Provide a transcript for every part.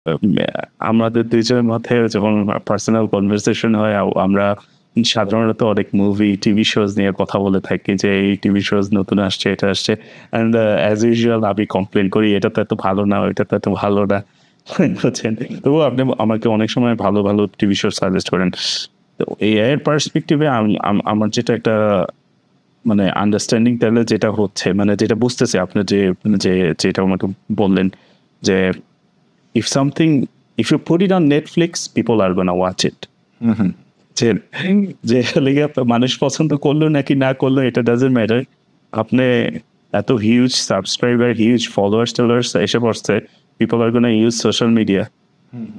উম আমাদের ২ জনের মধ্যে যখন পার্সোনাল কনভারসেশন হয় আমরা সাধারণত অনেক মুভি, টিভি শোজ নিয়ে কথা বলে থাকি যে এই টিভি শোজ নতুন আসছে, এটা আসছে। অ্যান্ড অ্যাজ ইউজুয়াল আমি কমপ্লেইন করি, "এটা তো এত ভালো না, ওইটা তো এত ভালো না।" বুঝছেন? তবুও আপনি আমাকে অনেক সময় ভালো, ভালো টিভি শো সাজেস্ট করেন। তো এআই এর পার্সপেক্টিভ এ আমার যেটা একটা মানে আন্ডারস্ট্যান্ডিং তাহলে যেটা হচ্ছে মানে যেটা বুঝতেছি আপনি যে যেটা আমাকে বললেন যে if something if you put it on Netflix, people are gonna watch it. হুম, হুম। যে যে লেগে মানুষ পছন্দ করলো নাকি না করলো এটা ডাজন্ট ম্যাটার। আপনি এত হিউজ সাবস্ক্রাইবার, হিউজ ফলোয়ার্স-টলোয়ার্স এসে পড়ছে। পিপল আর গোনা ইউজ সোশ্যাল মিডিয়া।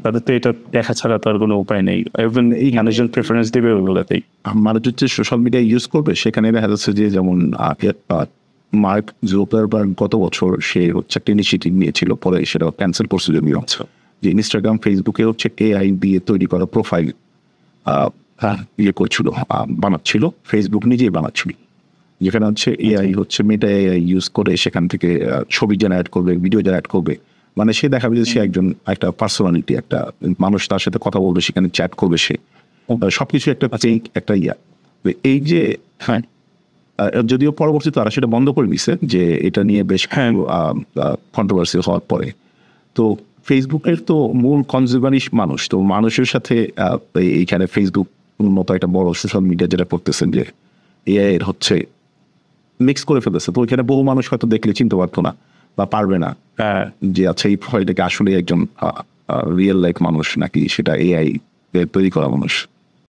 তাদের তো এটা দেখা ছাড়া তো আর কোনো উপায় নেই। ইভেন এই মানুষজন প্রেফারেন্স দিবে ওগুলোতেই। মানুষ হচ্ছে সোশ্যাল মিডিয়া ইউজ করবে, সেখানে দেখা যাচ্ছে যে যেমন মার্ক জুকারবার্গ গত বছর সে হচ্ছে একটা ইনিশিয়েটিভ নিয়েছিল, পরে সেটা ক্যান্সেল করছে যদিও। যে ইনস্টাগ্রাম, ফেসবুকে হচ্ছে এআই দিয়ে তৈরি করা প্রোফাইল ইয়ে করছিল, বানাচ্ছিল, ফেসবুক নিজেই বানাচ্ছিল। যেখানে হচ্ছে এআই হচ্ছে মেটা এআই ইউজ করে সেখান থেকে ছবি জেনারেট করবে, ভিডিও জেনারেট করবে। মানে সে দেখাবে যে সে একজন একটা পার্সোনালিটি, একটা মানুষ, তার সাথে কথা বলবে, সেখানে চ্যাট করবে সে। সবকিছু একটা ফেক একটা ইয়া। এই যে হ্যাঁ, যদিও পরবর্তীতে তারা সেটা বন্ধ করে দিছে যে এটা নিয়ে বেশ কন্ট্রোভার্সি হওয়ার পরে। তো ফেসবুকের তো মূল কনজিউমারই মানুষ, তো মানুষের সাথে এইখানে ফেসবুক মতো একটা বড় সোশ্যাল মিডিয়া যেটা করতেছেন যে এআই এর হচ্ছে মিক্স করে ফেলেছে। তো ওইখানে বহু মানুষ হয়তো দেখলে চিনতে পারতো না বা পারবে না যে আচ্ছা এই প্রোফাইলটাকে আসলে একজন রিয়েল লাইফ মানুষ নাকি সেটা এআই তৈরি করা মানুষ।